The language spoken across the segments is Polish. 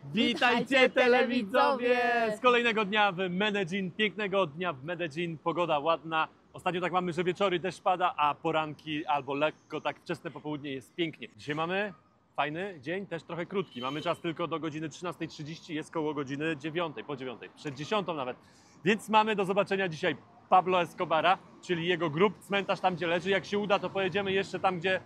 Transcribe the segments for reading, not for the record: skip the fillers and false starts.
Witajcie telewidzowie z kolejnego dnia w Medellin, pięknego dnia w Medellin, pogoda ładna. Ostatnio tak mamy, że wieczory deszcz pada, a poranki albo lekko tak wczesne popołudnie jest pięknie. Dzisiaj mamy fajny dzień, też trochę krótki. Mamy czas tylko do godziny 13:30, jest koło godziny 9, po 9, przed 10 nawet. Więc mamy do zobaczenia dzisiaj Pablo Escobara, czyli jego grób, cmentarz tam, gdzie leży. Jak się uda, to pojedziemy jeszcze tam, gdzie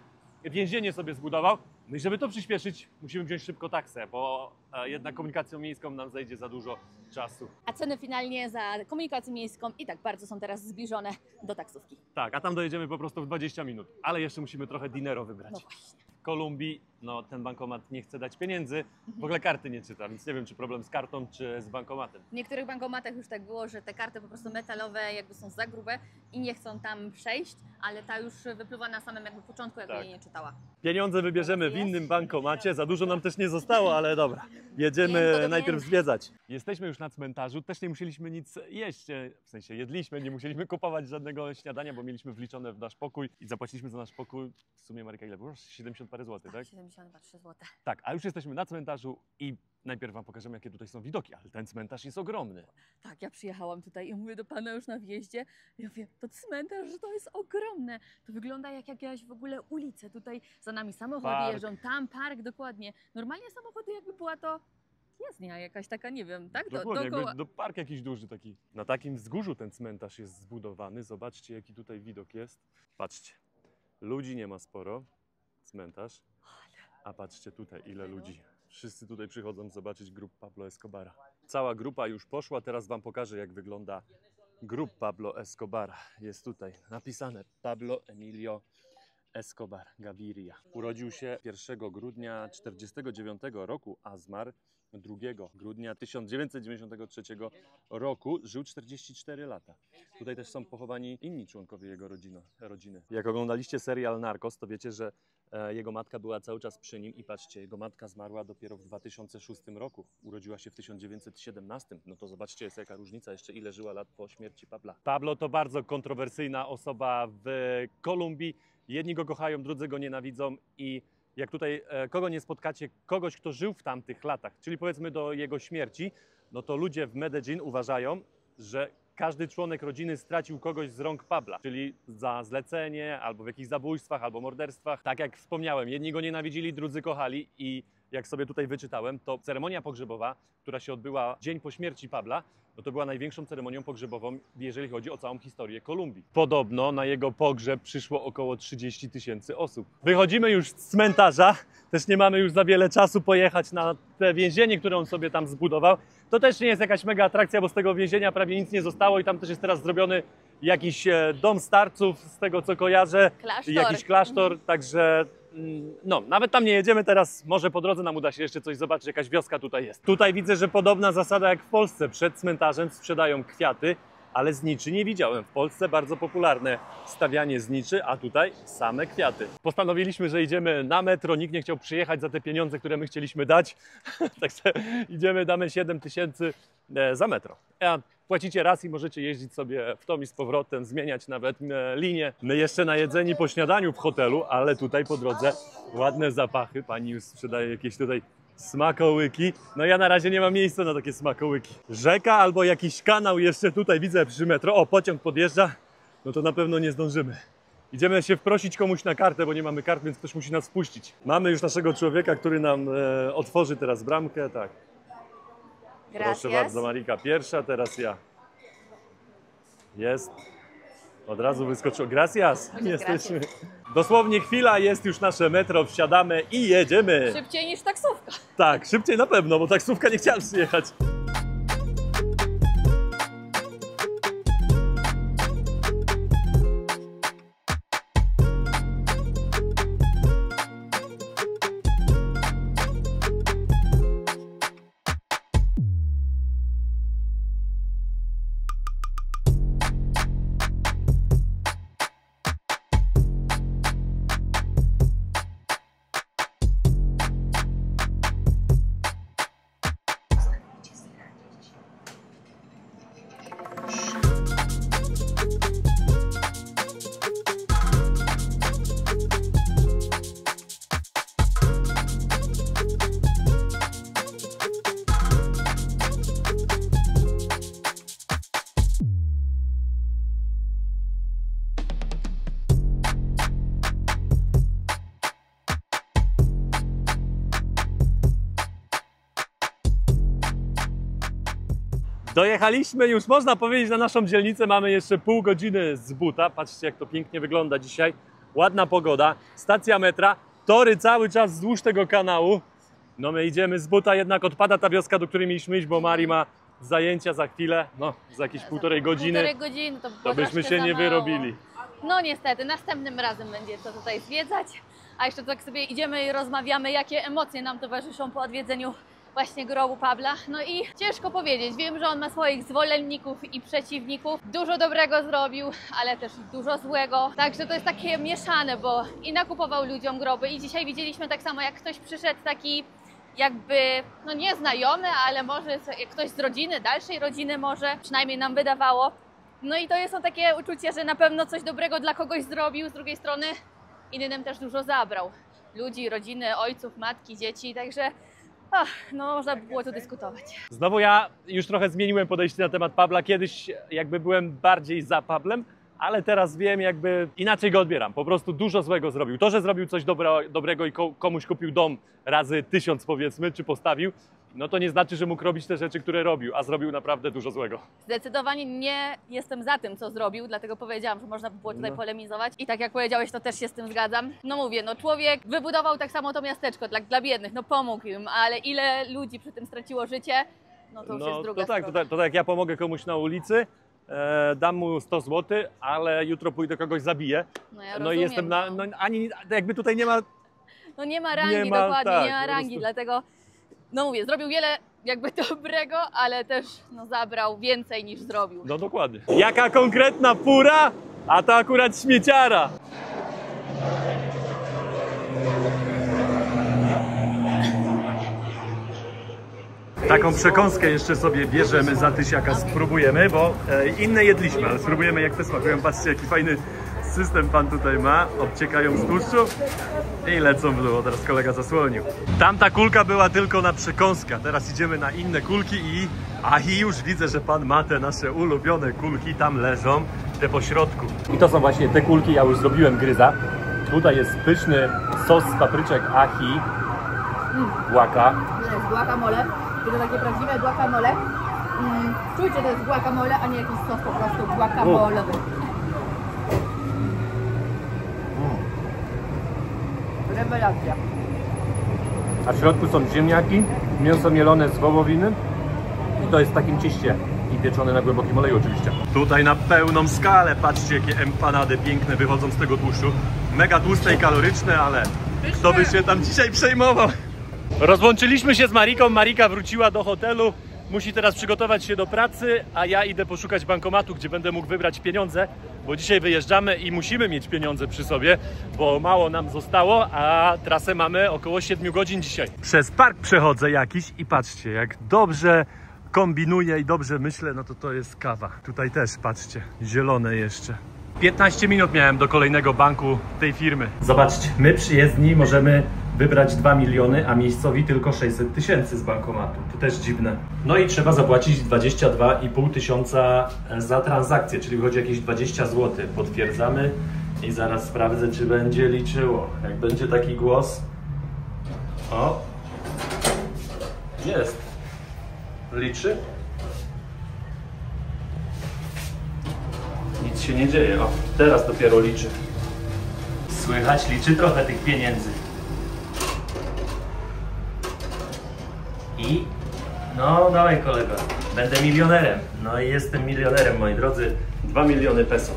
więzienie sobie zbudował. No i żeby to przyspieszyć, musimy wziąć szybko taksę, bo jednak komunikacją miejską nam zejdzie za dużo czasu. A ceny finalnie za komunikację miejską i tak bardzo są teraz zbliżone do taksówki. Tak, a tam dojedziemy po prostu w 20 minut, ale jeszcze musimy trochę dinero wybrać. No właśnie. W Kolumbii, no ten bankomat nie chce dać pieniędzy, w ogóle karty nie czyta, więc nie wiem, czy problem z kartą, czy z bankomatem. W niektórych bankomatach już tak było, że te karty po prostu metalowe jakby są za grube i nie chcą tam przejść, ale ta już wypływa na samym jakby początku, jakby jej nie czytała. Pieniądze wybierzemy w innym bankomacie, za dużo nam też nie zostało, ale dobra, jedziemy najpierw zwiedzać. Jesteśmy już na cmentarzu, też nie musieliśmy nic jeść, w sensie jedliśmy, nie musieliśmy kupować żadnego śniadania, bo mieliśmy wliczone w nasz pokój i zapłaciliśmy za nasz pokój, w sumie Maryka ile było? 70 parę złotych, tak? 73 zł. Tak, a już jesteśmy na cmentarzu i najpierw wam pokażemy, jakie tutaj są widoki, ale ten cmentarz jest ogromny. Tak, ja przyjechałam tutaj i mówię do pana już na wjeździe, ja mówię, to cmentarz, to jest ogromne. To wygląda jak jakaś w ogóle ulica. Tutaj za nami samochody Park. jeżdżą, tam park, dokładnie. Normalnie samochody jakby była to jezdnia jakaś taka, nie wiem, tak? Dokładnie, Dookoła. jakby park jakiś duży taki. Na takim wzgórzu ten cmentarz jest zbudowany. Zobaczcie, jaki tutaj widok jest. Patrzcie, ludzi nie ma sporo, cmentarz, a patrzcie tutaj, ile ludzi. Wszyscy tutaj przychodzą zobaczyć grób Pablo Escobara. Cała grupa już poszła, teraz wam pokażę, jak wygląda grób Pablo Escobara. Jest tutaj napisane Pablo Emilio Escobar Gaviria. Urodził się 1 grudnia 1949 roku, a zmarł 2 grudnia 1993 roku. Żył 44 lata. Tutaj też są pochowani inni członkowie jego rodziny. Jak oglądaliście serial Narcos, to wiecie, że jego matka była cały czas przy nim i patrzcie, jego matka zmarła dopiero w 2006 roku. Urodziła się w 1917. No to zobaczcie, jest jaka różnica, jeszcze ile żyła lat po śmierci Pabla. Pablo to bardzo kontrowersyjna osoba w Kolumbii. Jedni go kochają, drudzy go nienawidzą i jak tutaj kogo nie spotkacie, kogoś, kto żył w tamtych latach, czyli powiedzmy do jego śmierci, no to ludzie w Medellin uważają, że każdy członek rodziny stracił kogoś z rąk Pabla, czyli za zlecenie, albo w jakichś zabójstwach, albo morderstwach. Tak jak wspomniałem, jedni go nienawidzili, drudzy kochali i jak sobie tutaj wyczytałem, to ceremonia pogrzebowa, która się odbyła dzień po śmierci Pabla, no to była największą ceremonią pogrzebową, jeżeli chodzi o całą historię Kolumbii. Podobno na jego pogrzeb przyszło około 30 000 osób. Wychodzimy już z cmentarza, też nie mamy już za wiele czasu pojechać na te więzienie, które on sobie tam zbudował. To też nie jest jakaś mega atrakcja, bo z tego więzienia prawie nic nie zostało i tam też jest teraz zrobiony jakiś dom starców, z tego co kojarzę, Klasztor. jakiś klasztor, także no, nawet tam nie jedziemy teraz, może po drodze nam uda się jeszcze coś zobaczyć, jakaś wioska tutaj jest. Tutaj widzę, że podobna zasada jak w Polsce, przed cmentarzem sprzedają kwiaty, ale zniczy nie widziałem. W Polsce bardzo popularne stawianie zniczy, a tutaj same kwiaty. Postanowiliśmy, że idziemy na metro, nikt nie chciał przyjechać za te pieniądze, które my chcieliśmy dać, także idziemy, damy 7 000 za metro. Płacicie raz i możecie jeździć sobie w tom i z powrotem, zmieniać nawet linię. My jeszcze najedzeni po śniadaniu w hotelu, ale tutaj po drodze ładne zapachy. Pani już sprzedaje jakieś tutaj smakołyki. No ja na razie nie mam miejsca na takie smakołyki. Rzeka albo jakiś kanał jeszcze tutaj widzę przy metro. O, pociąg podjeżdża. No to na pewno nie zdążymy. Idziemy się wprosić komuś na kartę, bo nie mamy kart, więc ktoś musi nas wpuścić. Mamy już naszego człowieka, który nam otworzy teraz bramkę. Tak. Proszę bardzo, Marika pierwsza, teraz ja. Jest. Od razu wyskoczyło. Gracias. Jesteśmy. Dosłownie chwila, jest już nasze metro, wsiadamy i jedziemy. Szybciej niż taksówka. Tak, szybciej na pewno, bo taksówka nie chciała przyjechać. Dojechaliśmy już, można powiedzieć, na naszą dzielnicę. Mamy jeszcze pół godziny z buta. Patrzcie, jak to pięknie wygląda dzisiaj. Ładna pogoda, stacja metra, tory cały czas wzdłuż tego kanału. No my idziemy z buta, jednak odpada ta wioska, do której mieliśmy iść, bo Mari ma zajęcia za chwilę. No, za jakieś półtorej godziny. Półtorej godziny To byśmy się nie wyrobili. No niestety, następnym razem będzie to tutaj zwiedzać. A jeszcze tak sobie idziemy i rozmawiamy, jakie emocje nam towarzyszą po odwiedzeniu właśnie grobu Pabla. No i ciężko powiedzieć, wiem, że on ma swoich zwolenników i przeciwników. Dużo dobrego zrobił, ale też dużo złego. Także to jest takie mieszane, bo i nakupował ludziom groby i dzisiaj widzieliśmy tak samo, jak ktoś przyszedł taki jakby, no nieznajomy, ale może ktoś z rodziny, dalszej rodziny może, przynajmniej nam wydawało. No i to jest takie uczucie, że na pewno coś dobrego dla kogoś zrobił, z drugiej strony innym też dużo zabrał. Ludzi, rodziny, ojców, matki, dzieci, także no można by było tu dyskutować. Znowu ja już trochę zmieniłem podejście na temat Pabla. Kiedyś jakby byłem bardziej za Pablem, ale teraz wiem, jakby inaczej go odbieram. Po prostu dużo złego zrobił. To, że zrobił coś dobrego i komuś kupił dom razy 1000 powiedzmy, czy postawił, no to nie znaczy, że mógł robić te rzeczy, które robił, a zrobił naprawdę dużo złego. Zdecydowanie nie jestem za tym, co zrobił, dlatego powiedziałam, że można by było tutaj polemizować. I tak jak powiedziałeś, to też się z tym zgadzam. No mówię, no człowiek wybudował tak samo to miasteczko dla biednych, no pomógł im, ale ile ludzi przy tym straciło życie, no to już jest druga sprawa. To tak jak ja pomogę komuś na ulicy, dam mu 100 zł, ale jutro pójdę kogoś zabiję. No ja no i jestem na... No, ani jakby tutaj nie ma... No nie ma rangi, dokładnie, nie ma rangi, dlatego... No mówię, zrobił wiele jakby dobrego, ale też no, zabrał więcej niż zrobił. No dokładnie. Jaka konkretna fura, a to akurat śmieciara. Taką przekąskę jeszcze sobie bierzemy za tysiaka, spróbujemy, bo inne jedliśmy, ale spróbujemy jak te smakują. Patrzcie, jaki fajny system pan tutaj ma. Obciekają z tłuszczu i lecą w dół. Teraz kolega zasłonił. Tamta kulka była tylko na przekąskę. Teraz idziemy na inne kulki i już widzę, że pan ma te nasze ulubione kulki. Tam leżą, te po środku. I to są właśnie te kulki, ja już zrobiłem gryza. Tutaj jest pyszny sos z papryczek ahi. Guaca. To jest guacamole. I to takie prawdziwe guacamole. Czujcie, to jest guacamole, a nie jakiś sos po prostu guacamole'owy. Rewelacja. A w środku są ziemniaki, mięso mielone z wołowiny i to jest w takim cieście i pieczone na głębokim oleju oczywiście. Tutaj na pełną skalę, patrzcie jakie empanady piękne wychodzą z tego tłuszczu. Mega tłuste i kaloryczne, ale kto by się tam dzisiaj przejmował? Rozłączyliśmy się z Mariką, Marika wróciła do hotelu, musi teraz przygotować się do pracy, a ja idę poszukać bankomatu, gdzie będę mógł wybrać pieniądze, bo dzisiaj wyjeżdżamy i musimy mieć pieniądze przy sobie, bo mało nam zostało, a trasę mamy około 7 godzin dzisiaj. Przez park przechodzę jakiś i patrzcie, jak dobrze kombinuję i dobrze myślę, no to jest kawa. Tutaj też, patrzcie, zielone jeszcze. 15 minut miałem do kolejnego banku tej firmy. Zobaczcie, my przyjezdni możemy wybrać 2 miliony, a miejscowi tylko 600 tysięcy z bankomatu. To też dziwne. No i trzeba zapłacić 22,5 tysiąca za transakcję, czyli wychodzi jakieś 20 zł. Potwierdzamy i zaraz sprawdzę, czy będzie liczyło. Jak będzie taki głos... O! Jest. Liczy? Nic się nie dzieje. O, teraz dopiero liczy. Słychać, liczy trochę tych pieniędzy. I no dawaj kolego, będę milionerem. No i jestem milionerem, moi drodzy. 2 miliony peso.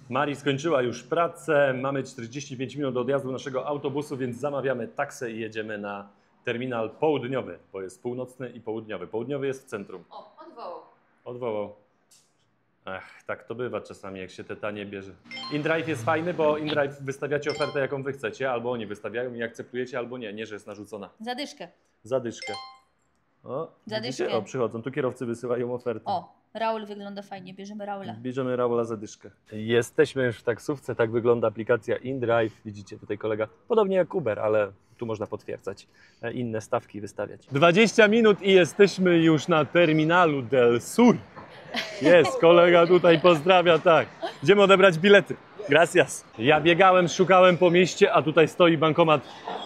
Mari skończyła już pracę, mamy 45 minut do odjazdu naszego autobusu, więc zamawiamy taksę i jedziemy na terminal południowy, bo jest północny i południowy. Południowy jest w centrum. O, odwołał. Odwołał. Ech, tak to bywa czasami, jak się te tanie bierze. InDrive jest fajny, bo InDrive wystawiacie ofertę, jaką wy chcecie, albo oni wystawiają i akceptujecie, albo nie. Nie, że jest narzucona. Zadyszkę. Zadyszkę. O, Zadyszkę. Widzicie? O, przychodzą. Tu kierowcy wysyłają ofertę. O, Raul wygląda fajnie, bierzemy Raula. Bierzemy Raula zadyszkę. Jesteśmy już w taksówce, tak wygląda aplikacja InDrive. Widzicie tutaj kolega, podobnie jak Uber, ale tu można potwierdzać, inne stawki wystawiać. 20 minut i jesteśmy już na terminalu del Sur. Jest, kolega tutaj pozdrawia, tak. Idziemy odebrać bilety. Gracias. Ja biegałem, szukałem po mieście, a tutaj stoi bankomat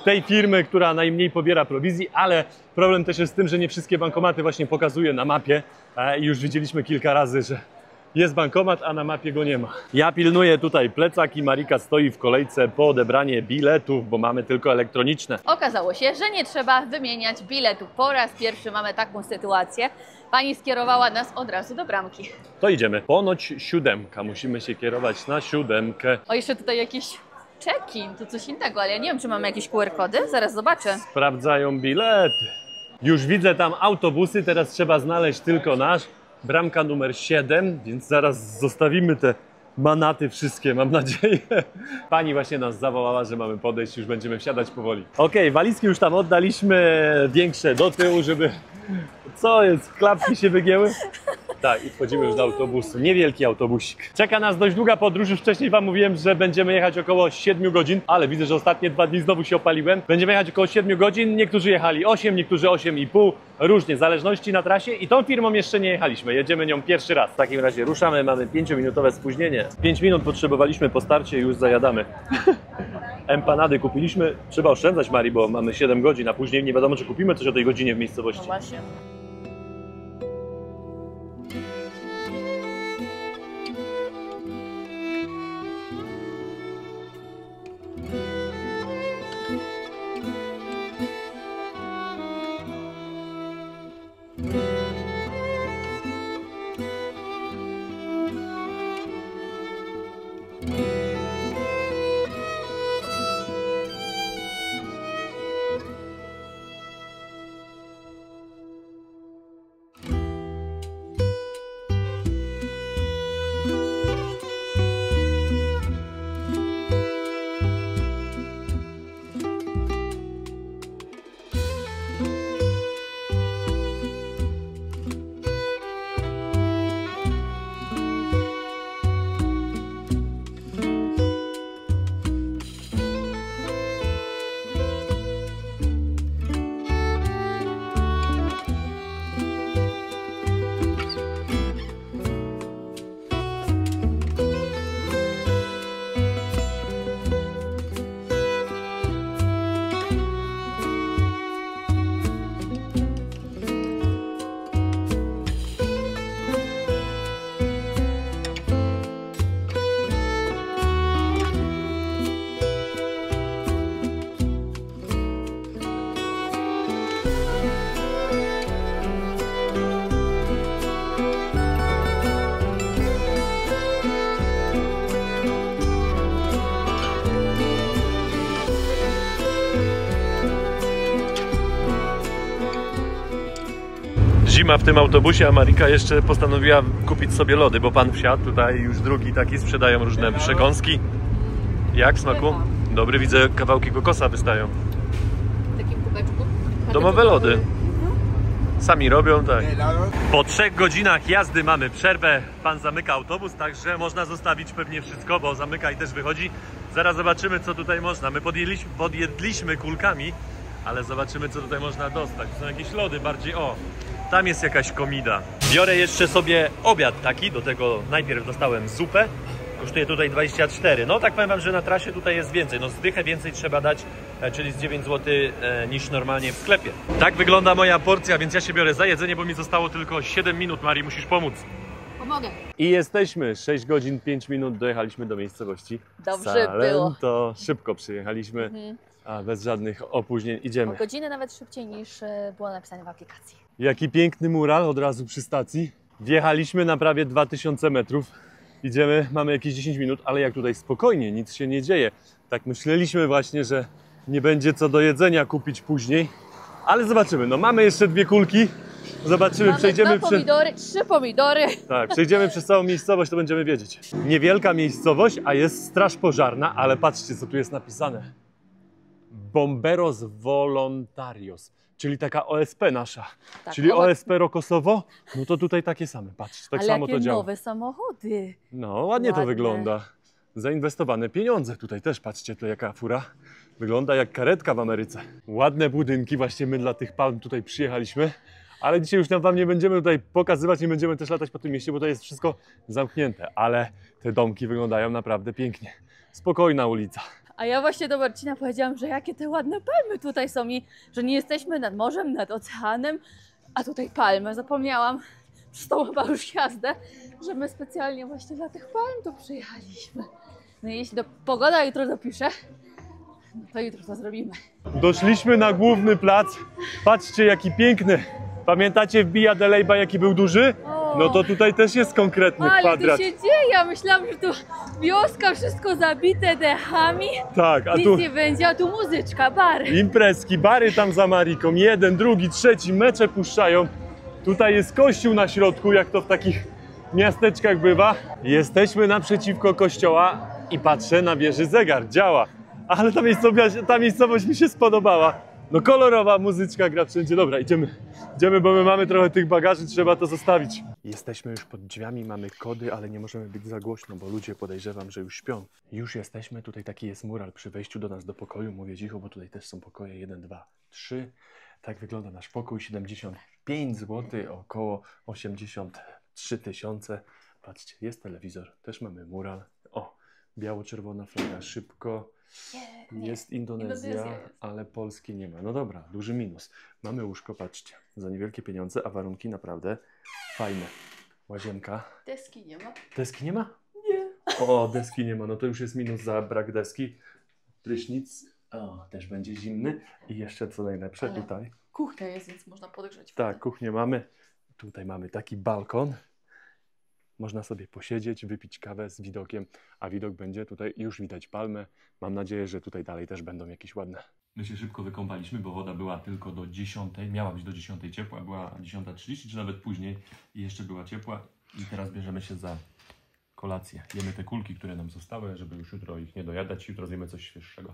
tej firmy, która najmniej pobiera prowizji, ale problem też jest z tym, że nie wszystkie bankomaty właśnie pokazuje na mapie. I już widzieliśmy kilka razy, że jest bankomat, a na mapie go nie ma. Ja pilnuję tutaj plecak i Marika stoi w kolejce po odebranie biletów, bo mamy tylko elektroniczne. Okazało się, że nie trzeba wymieniać biletu. Po raz pierwszy mamy taką sytuację. Pani skierowała nas od razu do bramki. To idziemy. Ponoć 7. Musimy się kierować na 7. O, jeszcze tutaj jakiś check-in, to coś innego, ale ja nie wiem, czy mamy jakieś QR-kody. Zaraz zobaczę. Sprawdzają bilety. Już widzę tam autobusy, teraz trzeba znaleźć tylko nasz. Bramka numer 7, więc zaraz zostawimy te manaty wszystkie, mam nadzieję. Pani właśnie nas zawołała, że mamy podejść, już będziemy wsiadać powoli. Okej, walizki już tam oddaliśmy, większe do tyłu, żeby... Co jest? Klapki się wygięły? Tak, i wchodzimy już do autobusu. Niewielki autobusik. Czeka nas dość długa podróż. Już wcześniej Wam mówiłem, że będziemy jechać około 7 godzin, ale widzę, że ostatnie 2 dni znowu się opaliłem. Będziemy jechać około 7 godzin. Niektórzy jechali 8, niektórzy 8,5. Różnie, w zależności na trasie. I tą firmą jeszcze nie jechaliśmy. Jedziemy nią pierwszy raz. W takim razie ruszamy, mamy 5-minutowe spóźnienie. 5 minut potrzebowaliśmy po starcie i już zajadamy. Empanady kupiliśmy. Trzeba oszczędzać, Marii, bo mamy 7 godzin, a później nie wiadomo, czy kupimy coś o tej godzinie w miejscowości. No właśnie. Zima w tym autobusie, a Marika jeszcze postanowiła kupić sobie lody, bo pan wsiadł. Tutaj już drugi taki, sprzedają różne przekąski. Jak w smaku? Dobry, widzę, kawałki kokosa wystają. W takim kubeczku. Domowe lody. Sami robią, tak. Po 3 godzinach jazdy mamy przerwę. Pan zamyka autobus, także można zostawić pewnie wszystko, bo zamyka i też wychodzi. Zaraz zobaczymy, co tutaj można. My podjedliśmy kulkami, ale zobaczymy, co tutaj można dostać. Są jakieś lody bardziej, o, tam jest jakaś komida. Biorę jeszcze sobie obiad taki, do tego najpierw dostałem zupę. Kosztuje tutaj 24. No tak powiem wam, że na trasie tutaj jest więcej. No zdychę więcej trzeba dać, czyli z 9 zł niż normalnie w sklepie. Tak wygląda moja porcja, więc ja się biorę za jedzenie, bo mi zostało tylko 7 minut. Marii, musisz pomóc. Pomogę. I jesteśmy. 6 godzin, 5 minut dojechaliśmy do miejscowości. Dobrze było. To szybko przyjechaliśmy, a bez żadnych opóźnień idziemy. O godzinę nawet szybciej niż było napisane w aplikacji. Jaki piękny mural od razu przy stacji. Wjechaliśmy na prawie 2000 metrów. Idziemy, mamy jakieś 10 minut, ale jak tutaj spokojnie, nic się nie dzieje. Tak myśleliśmy właśnie, że nie będzie co do jedzenia kupić później. Ale zobaczymy, no mamy jeszcze 2 kulki. Zobaczymy, Mamy przejdziemy 2 pomidory, 3 pomidory. Tak, przejdziemy przez całą miejscowość, to będziemy wiedzieć. Niewielka miejscowość, a jest straż pożarna, ale patrzcie, co tu jest napisane. Bomberos Voluntarios, czyli taka OSP nasza. Tak, czyli OSP Rokosowo, no to tutaj takie same, patrzcie, tak ale samo jakie to działa. nowe samochody. No, ładnie to Ładne. wygląda. Zainwestowane pieniądze tutaj też, patrzcie, to jaka fura. Wygląda jak karetka w Ameryce. Ładne budynki, właśnie my dla tych palm tutaj przyjechaliśmy. Ale dzisiaj już wam nie będziemy tutaj pokazywać, nie będziemy też latać po tym mieście, bo to jest wszystko zamknięte. Ale te domki wyglądają naprawdę pięknie. Spokojna ulica. A ja właśnie do Marcina powiedziałam, że jakie te ładne palmy tutaj są i że nie jesteśmy nad morzem, nad oceanem, a tutaj palmy. Zapomniałam przez tą chyba już jazdę, że my specjalnie właśnie dla tych palm tu przyjechaliśmy. No i jeśli pogoda jutro dopisze, no to jutro to zrobimy. Doszliśmy na główny plac. Patrzcie, jaki piękny. Pamiętacie w Via de Leyva, jaki był duży? No to tutaj też jest konkretny Ale kwadrat. tu się dzieje, ja myślałam, że tu wioska, wszystko zabite dechami, Tak, a nic tu nie będzie, a tu muzyczka, bar. imprezki, bary tam za Mariką. Jeden, drugi, trzeci, mecze puszczają. Tutaj jest kościół na środku, jak to w takich miasteczkach bywa. Jesteśmy naprzeciwko kościoła i patrzę, na wieży zegar, działa. Ale ta miejscowość mi się spodobała. No kolorowa muzyczka gra wszędzie. Dobra, idziemy, bo my mamy trochę tych bagaży, trzeba to zostawić. Jesteśmy już pod drzwiami, mamy kody, ale nie możemy być za głośno, bo ludzie podejrzewam, że już śpią. Już jesteśmy, tutaj taki jest mural przy wejściu do nas do pokoju. Mówię cicho, bo tutaj też są pokoje 1, 2, 3. Tak wygląda nasz pokój, 75 zł, około 83 tysiące. Patrzcie, jest telewizor, też mamy mural. O, biało-czerwona flaga, szybko. Jest Indonezja, ale Polski nie ma. No dobra, duży minus. Mamy łóżko, patrzcie, za niewielkie pieniądze, a warunki naprawdę fajne. Łazienka. Deski nie ma. Deski nie ma? Nie. O, deski nie ma, no to już jest minus za brak deski. Prysznic, o, też będzie zimny. I jeszcze co najlepsze Ale tutaj. kuchnia jest, więc można podgrzać wodę. Tak, kuchnię mamy. Tutaj mamy taki balkon. Można sobie posiedzieć, wypić kawę z widokiem, a widok będzie tutaj, już widać palmę. Mam nadzieję, że tutaj dalej też będą jakieś ładne. My się szybko wykąpaliśmy, bo woda była tylko do 10, miała być do 10 ciepła, była 10:30 czy nawet później i jeszcze była ciepła. I teraz bierzemy się za kolację. Jemy te kulki, które nam zostały, żeby już jutro ich nie dojadać, jutro zjemy coś świeższego.